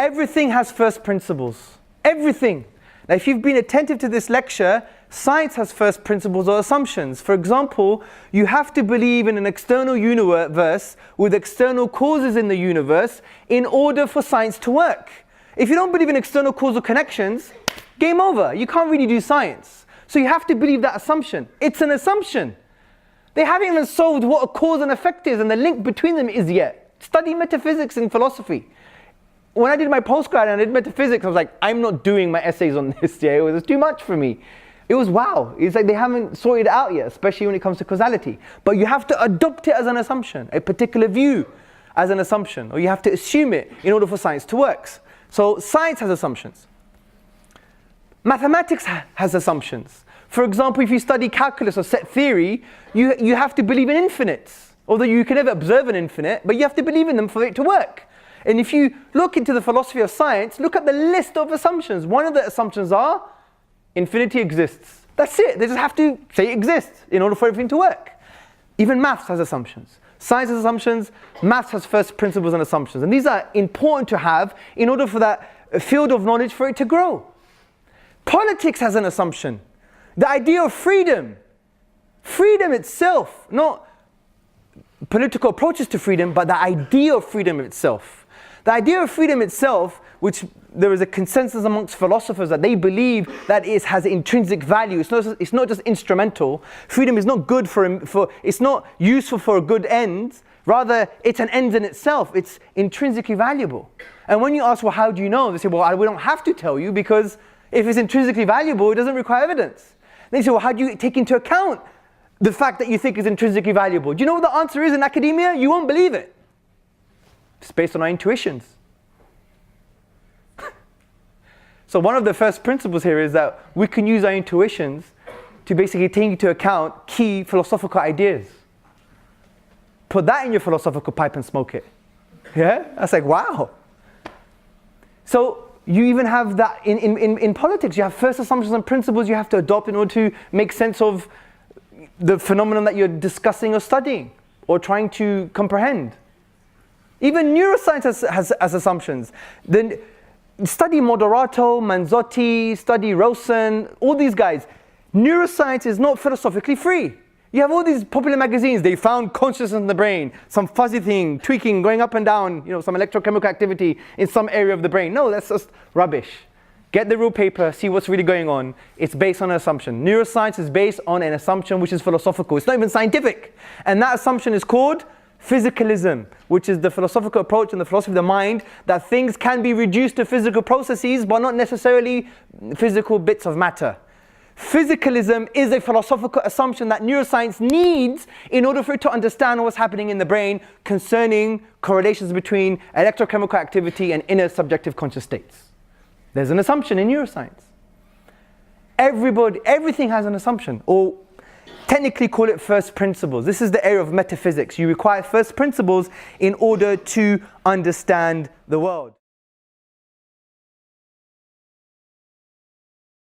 Everything has first principles. Everything. Now, if you've been attentive to this lecture, science has first principles or assumptions. For example, you have to believe in an external universe with external causes in the universe in order for science to work. If you don't believe in external causal connections, game over. You can't really do science. So you have to believe that assumption. It's an assumption. They haven't even solved what a cause and effect is and the link between them is yet. Study metaphysics and philosophy. When I did my postgrad and I did metaphysics, I was like, I'm not doing my essays on this yet. It was too much for me. It was wow. It's like they haven't sorted it out yet, especially when it comes to causality. But you have to adopt it as an assumption, a particular view as an assumption, or you have to assume it in order for science to work. So science has assumptions. Mathematics has assumptions. For example, if you study calculus or set theory, you have to believe in infinites. Although you can never observe an infinite, but you have to believe in them for it to work. And if you look into the philosophy of science, look at the list of assumptions. One of the assumptions are infinity exists. That's it. They just have to say it exists in order for everything to work. Even maths has assumptions. Science has assumptions. Maths has first principles and assumptions. And these are important to have in order for that field of knowledge for it to grow. Politics has an assumption. The idea of freedom. Freedom itself, not political approaches to freedom, but the idea of freedom itself. The idea of freedom itself, which there is a consensus amongst philosophers that they believe that it has intrinsic value. It's not just instrumental. Freedom is not good it's not useful for a good end. Rather, it's an end in itself. It's intrinsically valuable. And when you ask, well, how do you know? They say, well, we don't have to tell you because if it's intrinsically valuable, it doesn't require evidence. They say, well, how do you take into account the fact that you think is intrinsically valuable? Do you know what the answer is in academia? You won't believe it. It's based on our intuitions. So one of the first principles here is that we can use our intuitions to basically take into account key philosophical ideas. Put that in your philosophical pipe and smoke it. Yeah? That's like, wow. So you even have that in politics. You have first assumptions and principles you have to adopt in order to make sense of the phenomenon that you're discussing or studying or trying to comprehend. Even neuroscience has assumptions. Then study Moderato, Manzotti, study Rosen, all these guys. Neuroscience is not philosophically free. You have all these popular magazines. They found consciousness in the brain, some fuzzy thing, tweaking, going up and down, some electrochemical activity in some area of the brain. No, that's just rubbish. Get the real paper, see what's really going on. It's based on an assumption. Neuroscience is based on an assumption which is philosophical. It's not even scientific. And that assumption is called physicalism, which is the philosophical approach and the philosophy of the mind that things can be reduced to physical processes but not necessarily physical bits of matter. Physicalism is a philosophical assumption that neuroscience needs in order for it to understand what's happening in the brain concerning correlations between electrochemical activity and inner subjective conscious states. There's an assumption in neuroscience. Everything has an assumption, or technically call it first principles. This is the area of metaphysics. You require first principles in order to understand the world.